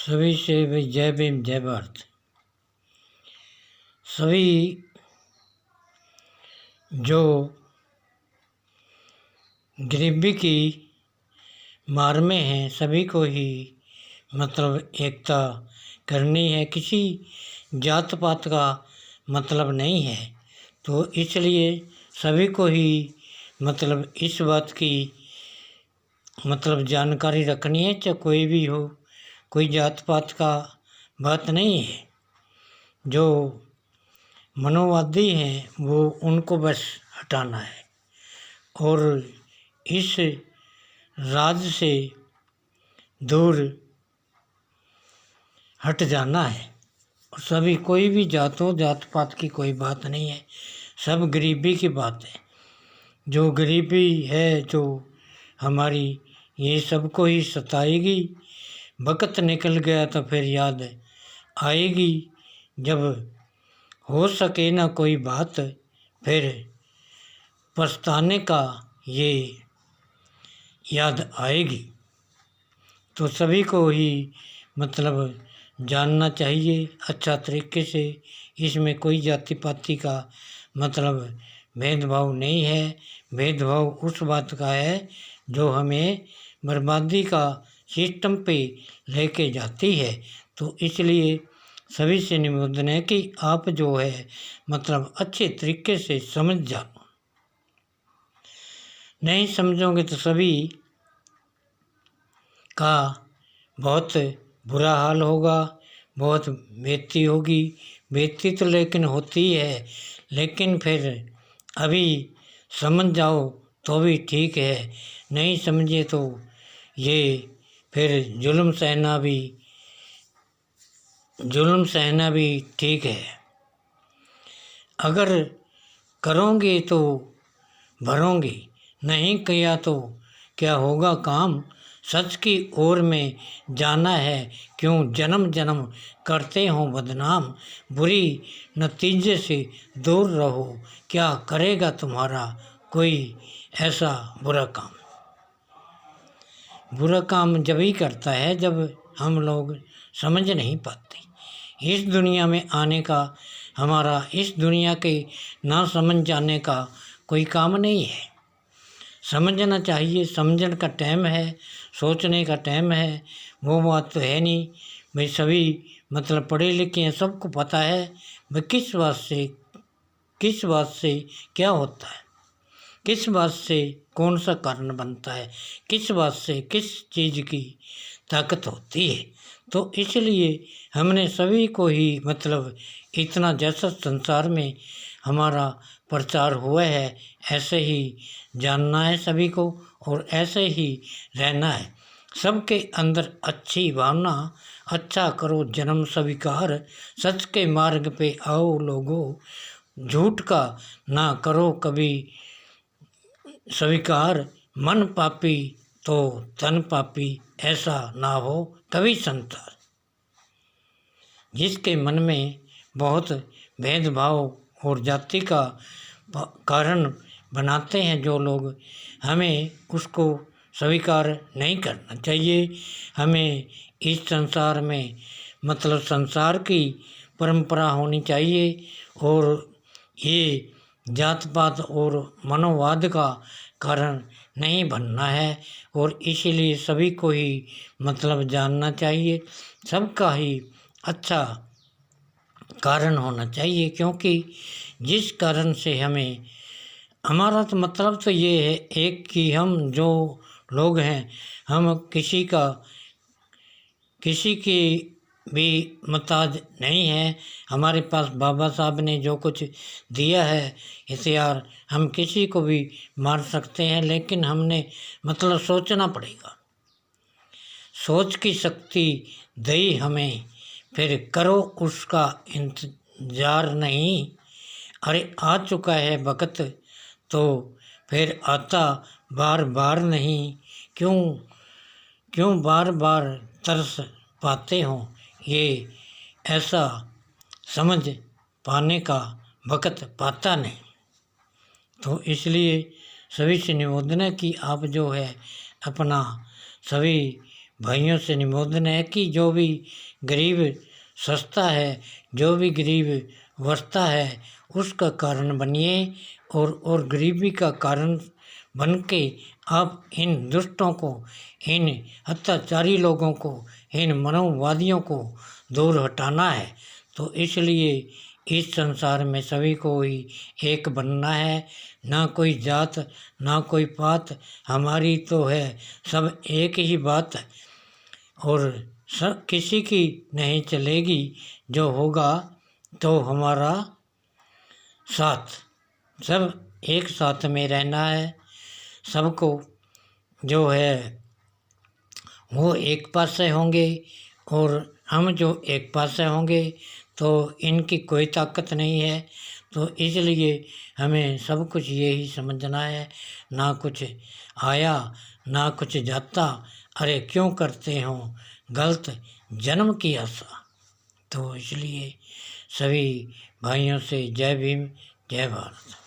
सभी से भी जय भीम जय भारत। सभी जो गरीबी की मार में हैं सभी को ही मतलब एकता करनी है, किसी जात पात का मतलब नहीं है। तो इसलिए सभी को ही मतलब इस बात की मतलब जानकारी रखनी है, चाहे कोई भी हो, कोई जात पात का बात नहीं है। जो मनोवादी हैं वो उनको बस हटाना है और इस राज से दूर हट जाना है। और सभी कोई भी जात पात की कोई बात नहीं है, सब गरीबी की बात है। जो गरीबी है जो हमारी ये सबको ही सताएगी। वक्त निकल गया तो फिर याद आएगी, जब हो सके ना कोई बात फिर पछताने का ये याद आएगी। तो सभी को ही मतलब जानना चाहिए अच्छा तरीके से। इसमें कोई जाति पाति का मतलब भेदभाव नहीं है। भेदभाव उस बात का है जो हमें बर्बादी का सिस्टम पे लेके जाती है। तो इसलिए सभी से निवेदन है कि आप जो है मतलब अच्छे तरीके से समझ जाओ। नहीं समझोगे तो सभी का बहुत बुरा हाल होगा, बहुत बेइज्जती होगी। बेइज्जती तो लेकिन होती है, लेकिन फिर अभी समझ जाओ तो भी ठीक है, नहीं समझे तो ये फिर जुल्म सहना भी ठीक है। अगर करोगे तो भरोगे, नहीं किया तो क्या होगा काम। सच की ओर में जाना है, क्यों जन्म जन्म करते हो बदनाम। बुरी नतीजे से दूर रहो, क्या करेगा तुम्हारा कोई ऐसा बुरा काम। बुरा काम जब ही करता है जब हम लोग समझ नहीं पाते। इस दुनिया में आने का हमारा इस दुनिया के ना समझ जाने का कोई काम नहीं है। समझना चाहिए, समझने का टाइम है, सोचने का टाइम है। वो बात तो है नहीं भाई सभी मतलब पढ़े लिखे हैं, सबको पता है भाई किस बात से क्या होता है, किस बात से कौन सा कारण बनता है, किस बात से किस चीज़ की ताकत होती है। तो इसलिए हमने सभी को ही मतलब इतना जैसा संसार में हमारा प्रचार हुआ है ऐसे ही जानना है सभी को और ऐसे ही रहना है। सबके अंदर अच्छी भावना, अच्छा करो जन्म स्वीकार, सच के मार्ग पे आओ लोगों, झूठ का ना करो कभी स्वीकार। मन पापी तो तन पापी, ऐसा ना हो कभी संसार। जिसके मन में बहुत भेदभाव और जाति का कारण बनाते हैं जो लोग, हमें उसको स्वीकार नहीं करना चाहिए। हमें इस संसार में मतलब संसार की परंपरा होनी चाहिए और ये जात पात और मनोवाद का कारण नहीं बनना है। और इसीलिए सभी को ही मतलब जानना चाहिए, सबका ही अच्छा कारण होना चाहिए। क्योंकि जिस कारण से हमें हमारा तो मतलब तो ये है एक कि हम जो लोग हैं हम किसी की भी मोहताज नहीं है। हमारे पास बाबा साहब ने जो कुछ दिया है हथियार, हम किसी को भी मार सकते हैं, लेकिन हमने मतलब सोचना पड़ेगा। सोच की शक्ति दी हमें, फिर करो उसका इंतजार नहीं। अरे आ चुका है वक्त तो फिर आता बार बार नहीं। क्यों बार बार तरस पाते हो, ये ऐसा समझ पाने का वक्त पाता नहीं। तो इसलिए सभी से निवेदन है कि आप जो है अपना सभी भाइयों से निवेदन है कि जो भी गरीब सस्ता है, जो भी गरीब वसता है, उसका कारण बनिए और गरीबी का कारण बन के आप इन दुष्टों को, इन अत्याचारी लोगों को, इन मनोवादियों को दूर हटाना है। तो इसलिए इस संसार में सभी को ही एक बनना है, ना कोई जात ना कोई पात, हमारी तो है सब एक ही बात है और सब किसी की नहीं चलेगी, जो होगा तो हमारा साथ। सब एक साथ में रहना है, सबको जो है वो एक पास से होंगे और हम जो एक पास से होंगे तो इनकी कोई ताकत नहीं है। तो इसलिए हमें सब कुछ यही समझना है, ना कुछ आया ना कुछ जाता, अरे क्यों करते हो गलत जन्म की आशा। तो इसलिए सभी भाइयों से जय भीम, जय भारत।